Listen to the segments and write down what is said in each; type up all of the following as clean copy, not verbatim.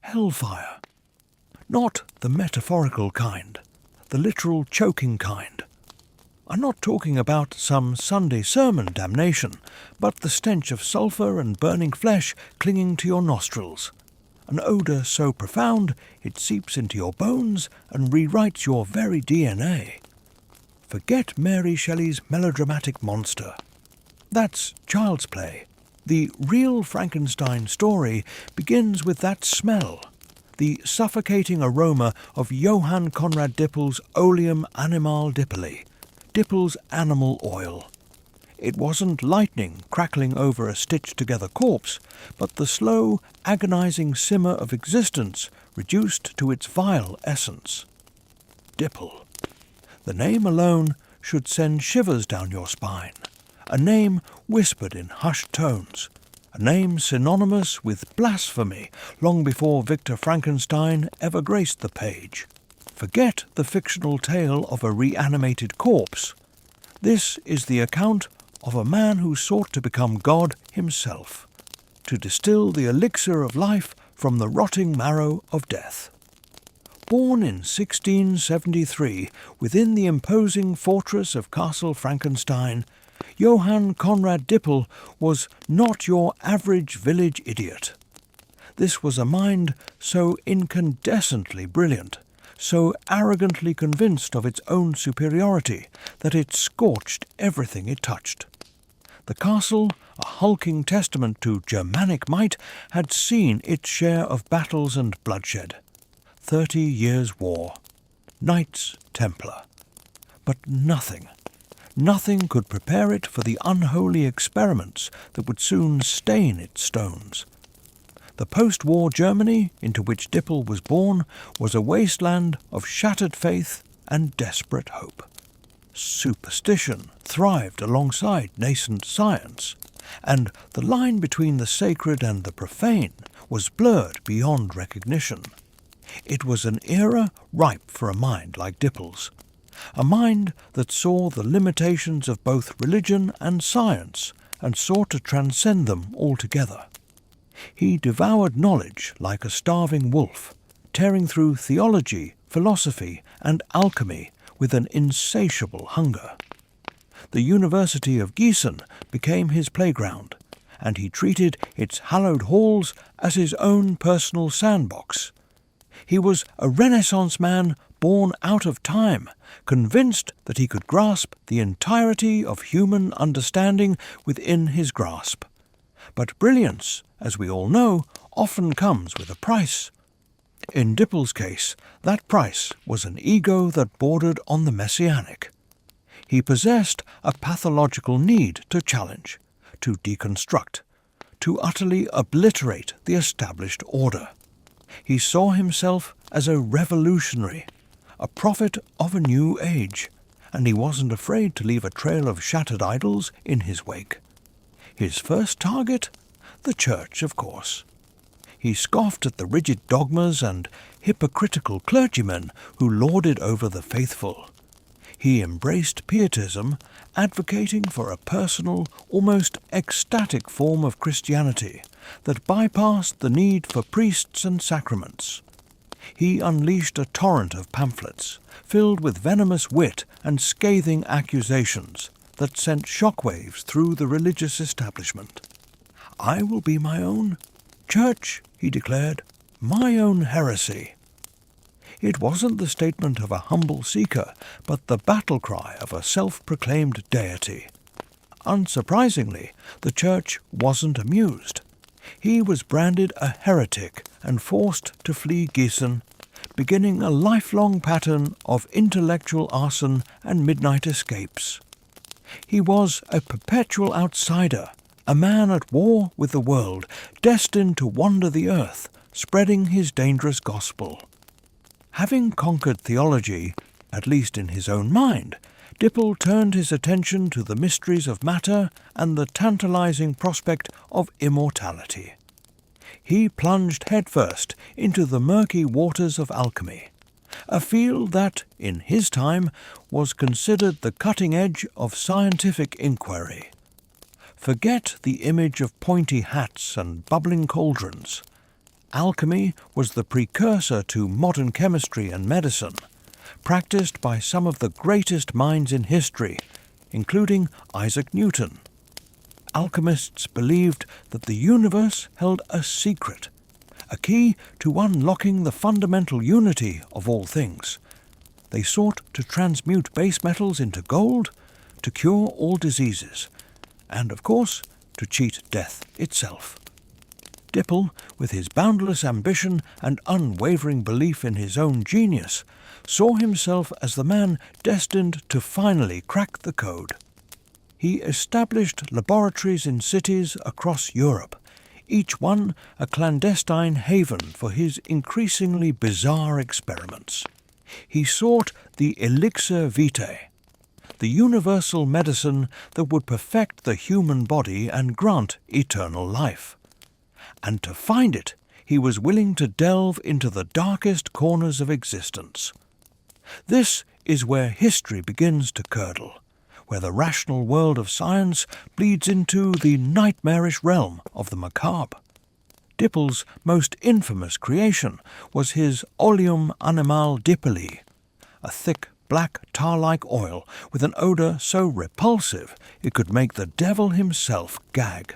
hellfire. Not the metaphorical kind, the literal choking kind. I'm not talking about some Sunday sermon damnation, but the stench of sulphur and burning flesh clinging to your nostrils. An odour so profound it seeps into your bones and rewrites your very DNA. Forget Mary Shelley's melodramatic monster. That's child's play. The real Frankenstein story begins with that smell, the suffocating aroma of Johann Conrad Dippel's Oleum Animal Dippeli, Dippel's animal oil. It wasn't lightning crackling over a stitched-together corpse, but the slow, agonizing simmer of existence reduced to its vile essence. Dippel. The name alone should send shivers down your spine. A name whispered in hushed tones. A name synonymous with blasphemy long before Victor Frankenstein ever graced the page. Forget the fictional tale of a reanimated corpse. This is the account of a man who sought to become God himself, to distill the elixir of life from the rotting marrow of death. Born in 1673 within the imposing fortress of Castle Frankenstein, Johann Conrad Dippel was not your average village idiot. This was a mind so incandescently brilliant, so arrogantly convinced of its own superiority that it scorched everything it touched. The castle, a hulking testament to Germanic might, had seen its share of battles and bloodshed. 30 Years' War. Knights Templar. But nothing could prepare it for the unholy experiments that would soon stain its stones. The post-war Germany into which Dippel was born was a wasteland of shattered faith and desperate hope. Superstition thrived alongside nascent science, and the line between the sacred and the profane was blurred beyond recognition. It was an era ripe for a mind like Dippel's, a mind that saw the limitations of both religion and science and sought to transcend them altogether. He devoured knowledge like a starving wolf, tearing through theology, philosophy, and alchemy with an insatiable hunger. The University of Gießen became his playground, and he treated its hallowed halls as his own personal sandbox. He was a Renaissance man born out of time, convinced that he could grasp the entirety of human understanding within his grasp. But brilliance, as we all know, often comes with a price. In Dippel's case, that price was an ego that bordered on the messianic. He possessed a pathological need to challenge, to deconstruct, to utterly obliterate the established order. He saw himself as a revolutionary, a prophet of a new age, and he wasn't afraid to leave a trail of shattered idols in his wake. His first target? The Church, of course. He scoffed at the rigid dogmas and hypocritical clergymen who lorded over the faithful. He embraced pietism, advocating for a personal, almost ecstatic form of Christianity that bypassed the need for priests and sacraments. He unleashed a torrent of pamphlets, filled with venomous wit and scathing accusations that sent shockwaves through the religious establishment. "I will be my own church," he declared, "my own heresy." It wasn't the statement of a humble seeker, but the battle cry of a self-proclaimed deity. Unsurprisingly, the Church wasn't amused. He was branded a heretic and forced to flee Gießen, beginning a lifelong pattern of intellectual arson and midnight escapes. He was a perpetual outsider, a man at war with the world, destined to wander the earth, spreading his dangerous gospel. Having conquered theology, at least in his own mind, Dippel turned his attention to the mysteries of matter and the tantalizing prospect of immortality. He plunged headfirst into the murky waters of alchemy, a field that, in his time, was considered the cutting edge of scientific inquiry. Forget the image of pointy hats and bubbling cauldrons. Alchemy was the precursor to modern chemistry and medicine, practiced by some of the greatest minds in history, including Isaac Newton. Alchemists believed that the universe held a secret, a key to unlocking the fundamental unity of all things. They sought to transmute base metals into gold, to cure all diseases, and, of course, to cheat death itself. Dipple, with his boundless ambition and unwavering belief in his own genius, saw himself as the man destined to finally crack the code. He established laboratories in cities across Europe, each one a clandestine haven for his increasingly bizarre experiments. He sought the elixir vitae, the universal medicine that would perfect the human body and grant eternal life. And to find it, he was willing to delve into the darkest corners of existence. This is where history begins to curdle, where the rational world of science bleeds into the nightmarish realm of the macabre. Dipple's most infamous creation was his oleum animal dippoli, a thick black tar-like oil with an odour so repulsive it could make the devil himself gag.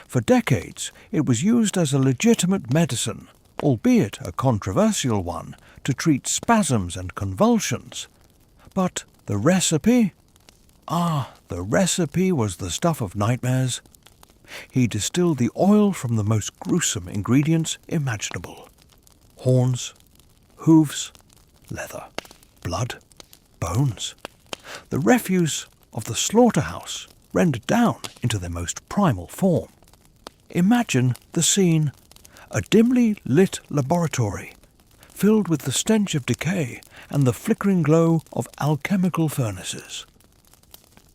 For decades it was used as a legitimate medicine, albeit a controversial one, to treat spasms and convulsions. But the recipe? The recipe was the stuff of nightmares. He distilled the oil from the most gruesome ingredients imaginable. Horns, hooves, leather, blood, bones. The refuse of the slaughterhouse rendered down into their most primal form. Imagine the scene, a dimly lit laboratory, filled with the stench of decay and the flickering glow of alchemical furnaces.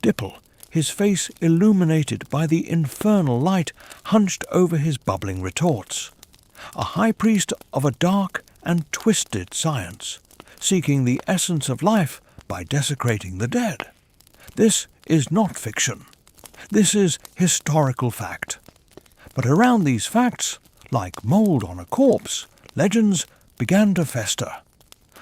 Dipple, his face illuminated by the infernal light, hunched over his bubbling retorts, a high priest of a dark and twisted science, seeking the essence of life by desecrating the dead. This is not fiction. This is historical fact. But around these facts, like mould on a corpse, legends began to fester.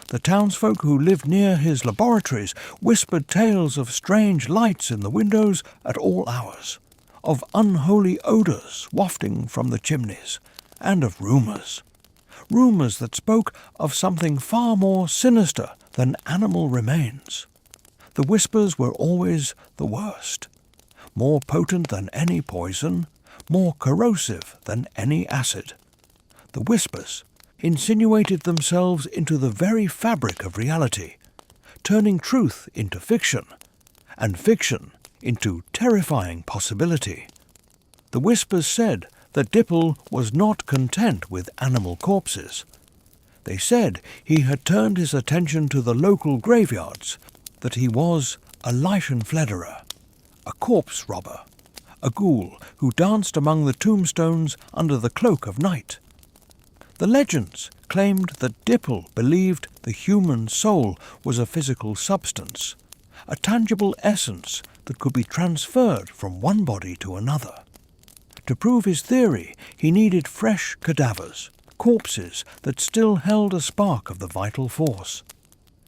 The townsfolk who lived near his laboratories whispered tales of strange lights in the windows at all hours, of unholy odours wafting from the chimneys, and of rumours. Rumours that spoke of something far more sinister than animal remains. The whispers were always the worst, more potent than any poison, more corrosive than any acid. The whispers insinuated themselves into the very fabric of reality, turning truth into fiction, and fiction into terrifying possibility. The whispers said that Dipple was not content with animal corpses. They said he had turned his attention to the local graveyards, that he was a lichen flederer, a corpse robber, a ghoul who danced among the tombstones under the cloak of night. The legends claimed that Dipple believed the human soul was a physical substance, a tangible essence that could be transferred from one body to another. To prove his theory, he needed fresh cadavers, corpses that still held a spark of the vital force.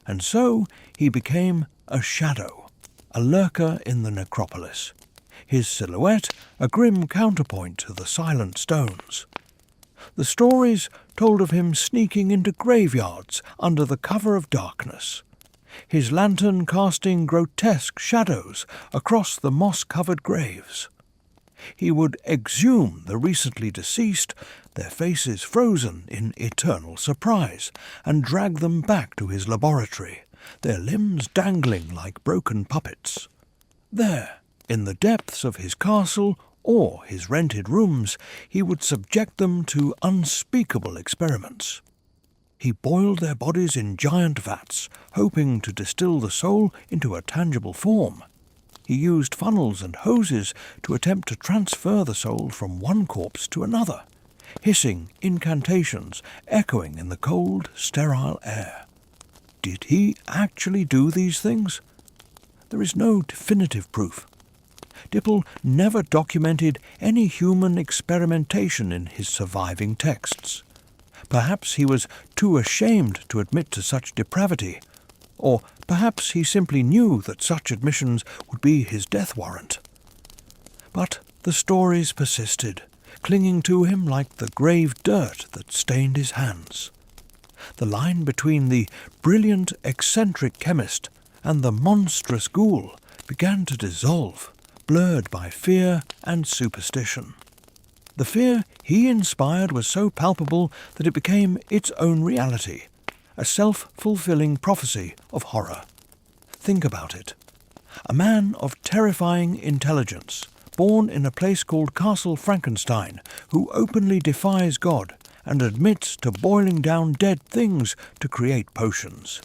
And so he became a shadow, a lurker in the necropolis, his silhouette a grim counterpoint to the silent stones. The stories told of him sneaking into graveyards under the cover of darkness, his lantern casting grotesque shadows across the moss-covered graves. He would exhume the recently deceased, their faces frozen in eternal surprise, and drag them back to his laboratory, their limbs dangling like broken puppets. There, in the depths of his castle or his rented rooms, he would subject them to unspeakable experiments. He boiled their bodies in giant vats, hoping to distill the soul into a tangible form. He used funnels and hoses to attempt to transfer the soul from one corpse to another, hissing incantations echoing in the cold, sterile air. Did he actually do these things? There is no definitive proof. Dipple never documented any human experimentation in his surviving texts. Perhaps he was too ashamed to admit to such depravity, or perhaps he simply knew that such admissions would be his death warrant. But the stories persisted, clinging to him like the grave dirt that stained his hands. The line between the brilliant, eccentric chemist and the monstrous ghoul began to dissolve, blurred by fear and superstition. The fear he inspired was so palpable that it became its own reality, a self-fulfilling prophecy of horror. Think about it. A man of terrifying intelligence, born in a place called Castle Frankenstein, who openly defies God and admits to boiling down dead things to create potions.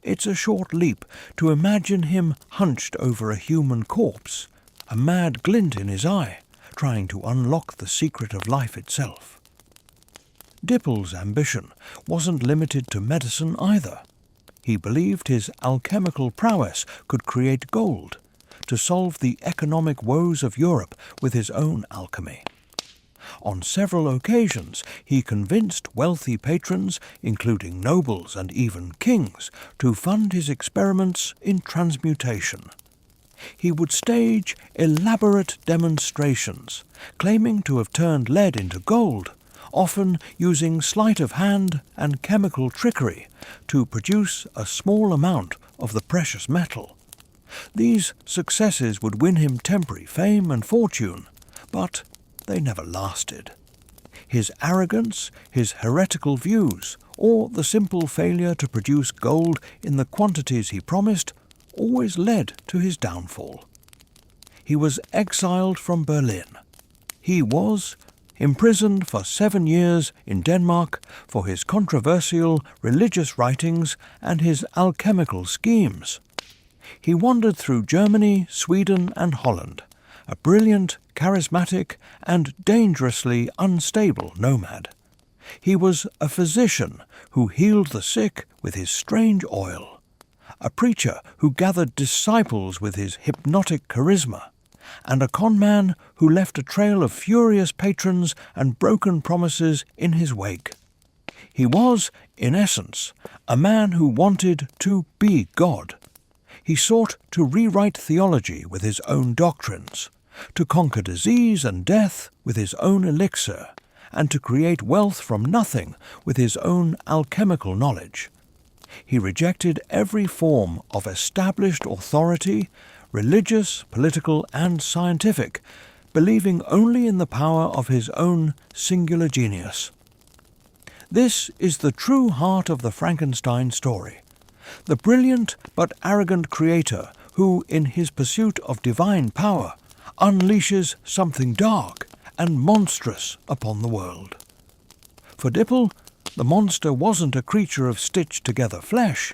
It's a short leap to imagine him hunched over a human corpse, a mad glint in his eye, trying to unlock the secret of life itself. Dipple's ambition wasn't limited to medicine either. He believed his alchemical prowess could create gold, to solve the economic woes of Europe with his own alchemy. On several occasions he convinced wealthy patrons, including nobles and even kings, to fund his experiments in transmutation. He would stage elaborate demonstrations, claiming to have turned lead into gold, often using sleight of hand and chemical trickery to produce a small amount of the precious metal. These successes would win him temporary fame and fortune, but they never lasted. His arrogance, his heretical views, or the simple failure to produce gold in the quantities he promised always led to his downfall. He was exiled from Berlin. He was imprisoned for 7 years in Denmark for his controversial religious writings and his alchemical schemes. He wandered through Germany, Sweden, and Holland, a brilliant, charismatic, and dangerously unstable nomad. He was a physician who healed the sick with his strange oil, a preacher who gathered disciples with his hypnotic charisma, and a conman who left a trail of furious patrons and broken promises in his wake. He was, in essence, a man who wanted to be God. He sought to rewrite theology with his own doctrines, to conquer disease and death with his own elixir, and to create wealth from nothing with his own alchemical knowledge. He rejected every form of established authority, religious, political, and scientific, believing only in the power of his own singular genius. This is the true heart of the Frankenstein story. The brilliant but arrogant creator who, in his pursuit of divine power, unleashes something dark and monstrous upon the world. For Dipple, the monster wasn't a creature of stitched-together flesh.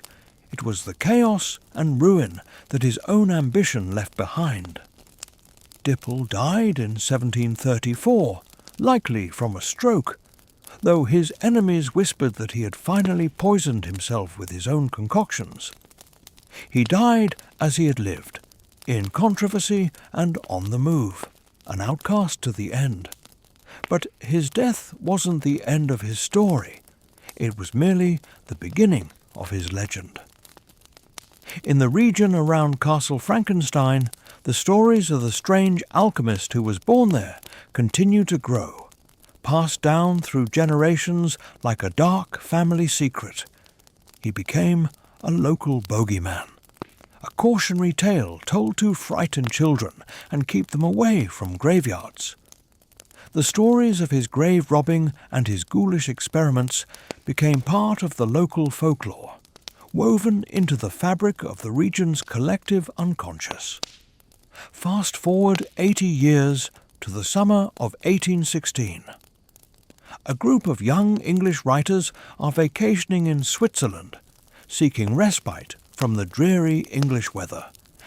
It was the chaos and ruin that his own ambition left behind. Dipple died in 1734, likely from a stroke, though his enemies whispered that he had finally poisoned himself with his own concoctions. He died as he had lived, in controversy and on the move, an outcast to the end. But his death wasn't the end of his story. It was merely the beginning of his legend. In the region around Castle Frankenstein, the stories of the strange alchemist who was born there continue to grow, passed down through generations like a dark family secret. He became a local bogeyman, a cautionary tale told to frighten children and keep them away from graveyards. The stories of his grave robbing and his ghoulish experiments became part of the local folklore, woven into the fabric of the region's collective unconscious. Fast forward 80 years to the summer of 1816. A group of young English writers are vacationing in Switzerland, seeking respite from the dreary English weather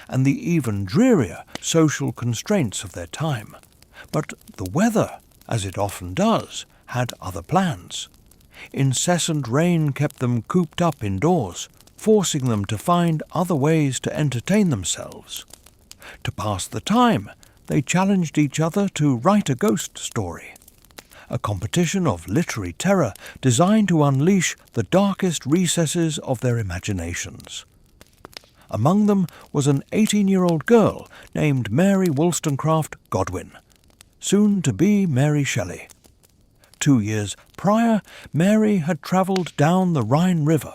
and the even drearier social constraints of their time. But the weather, as it often does, had other plans. Incessant rain kept them cooped up indoors, forcing them to find other ways to entertain themselves. To pass the time, they challenged each other to write a ghost story, a competition of literary terror designed to unleash the darkest recesses of their imaginations. Among them was an 18-year-old girl named Mary Wollstonecraft Godwin, soon to be Mary Shelley. 2 years prior, Mary had travelled down the Rhine River,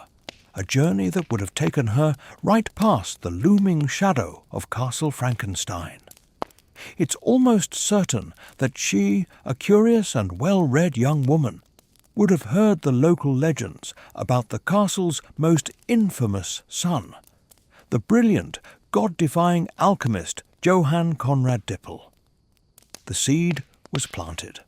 a journey that would have taken her right past the looming shadow of Castle Frankenstein. It's almost certain that she, a curious and well-read young woman, would have heard the local legends about the castle's most infamous son, the brilliant, God-defying alchemist Johann Conrad Dippel. The seed was planted.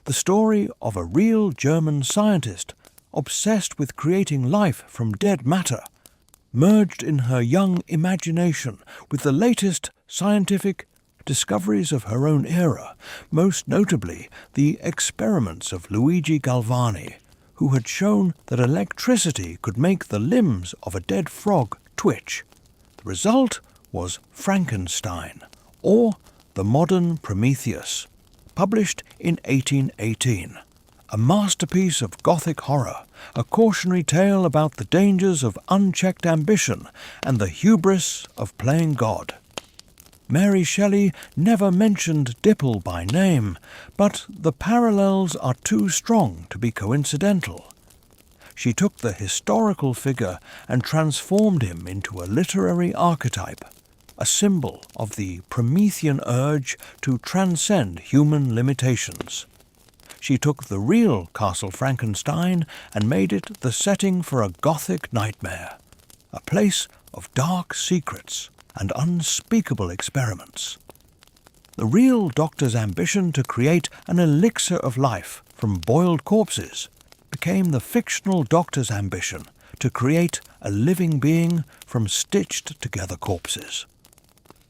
The story of a real German scientist obsessed with creating life from dead matter merged in her young imagination with the latest scientific discoveries of her own era, most notably the experiments of Luigi Galvani, who had shown that electricity could make the limbs of a dead frog twitch. The result was Frankenstein, or the modern Prometheus, published in 1818. A masterpiece of Gothic horror, a cautionary tale about the dangers of unchecked ambition and the hubris of playing God. Mary Shelley never mentioned Dippel by name, but the parallels are too strong to be coincidental. She took the historical figure and transformed him into a literary archetype, a symbol of the Promethean urge to transcend human limitations. She took the real Castle Frankenstein and made it the setting for a Gothic nightmare, a place of dark secrets and unspeakable experiments. The real Doctor's ambition to create an elixir of life from boiled corpses became the fictional Doctor's ambition to create a living being from stitched-together corpses.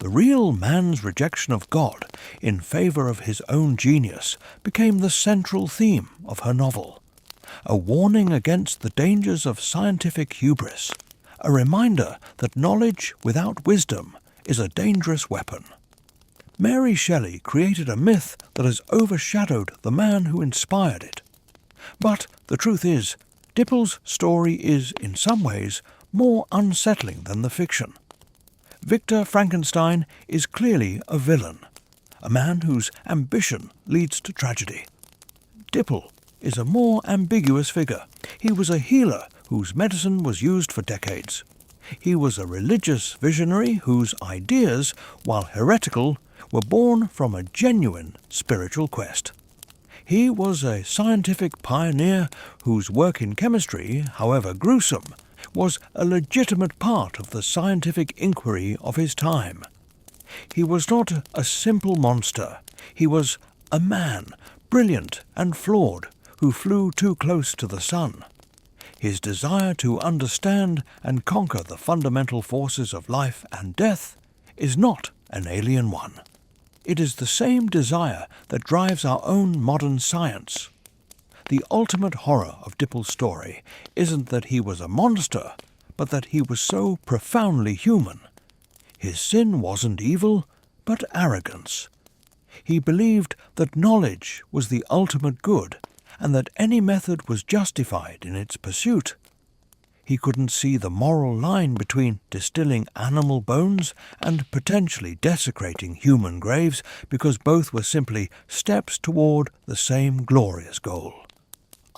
The real man's rejection of God in favour of his own genius became the central theme of her novel, a warning against the dangers of scientific hubris, a reminder that knowledge without wisdom is a dangerous weapon. Mary Shelley created a myth that has overshadowed the man who inspired it. But the truth is, Dippel's story is, in some ways, more unsettling than the fiction. Victor Frankenstein is clearly a villain, a man whose ambition leads to tragedy. Dippel is a more ambiguous figure. He was a healer whose medicine was used for decades. He was a religious visionary whose ideas, while heretical, were born from a genuine spiritual quest. He was a scientific pioneer whose work in chemistry, however gruesome, was a legitimate part of the scientific inquiry of his time. He was not a simple monster. He was a man, brilliant and flawed, who flew too close to the sun. His desire to understand and conquer the fundamental forces of life and death is not an alien one. It is the same desire that drives our own modern science. The ultimate horror of Dippel's story isn't that he was a monster, but that he was so profoundly human. His sin wasn't evil, but arrogance. He believed that knowledge was the ultimate good, and that any method was justified in its pursuit. He couldn't see the moral line between distilling animal bones and potentially desecrating human graves, because both were simply steps toward the same glorious goal: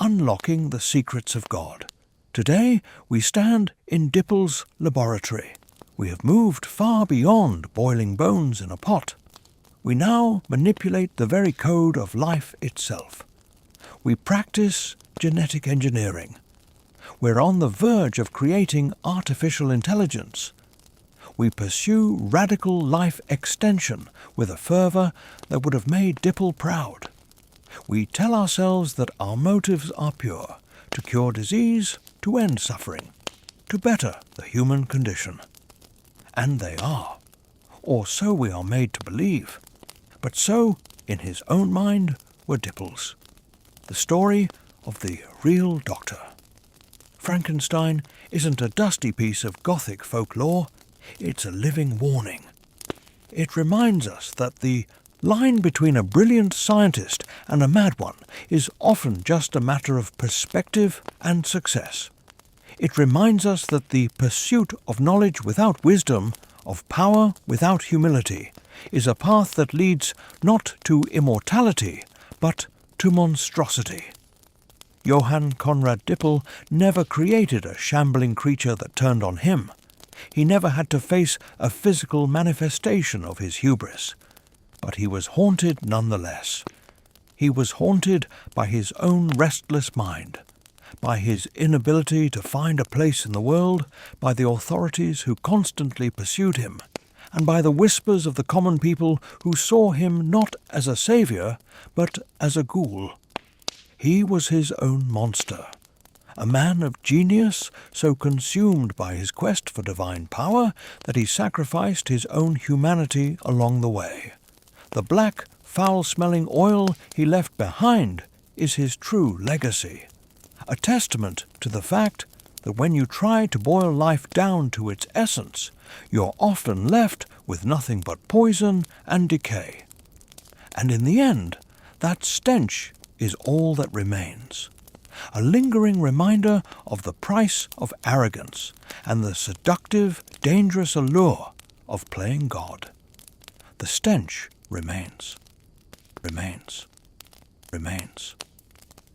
unlocking the secrets of God. Today we stand in Dippel's laboratory. We have moved far beyond boiling bones in a pot. We now manipulate the very code of life itself. We practice genetic engineering. We're on the verge of creating artificial intelligence. We pursue radical life extension with a fervour that would have made Dippel proud. We tell ourselves that our motives are pure, to cure disease, to end suffering, to better the human condition. And they are, or so we are made to believe. But so, in his own mind, were Dippel's. The story of the real Doctor. Frankenstein isn't a dusty piece of Gothic folklore, it's a living warning. It reminds us that the line between a brilliant scientist and a mad one is often just a matter of perspective and success. It reminds us that the pursuit of knowledge without wisdom, of power without humility, is a path that leads not to immortality, but to monstrosity. Johann Conrad Dippel never created a shambling creature that turned on him. He never had to face a physical manifestation of his hubris. But he was haunted nonetheless. He was haunted by his own restless mind, by his inability to find a place in the world, by the authorities who constantly pursued him, and by the whispers of the common people who saw him not as a saviour, but as a ghoul. He was his own monster, a man of genius so consumed by his quest for divine power that he sacrificed his own humanity along the way. The black, foul-smelling oil he left behind is his true legacy, a testament to the fact that when you try to boil life down to its essence, you're often left with nothing but poison and decay. And in the end, that stench is all that remains, a lingering reminder of the price of arrogance and the seductive, dangerous allure of playing God. The stench remains, remains, remains.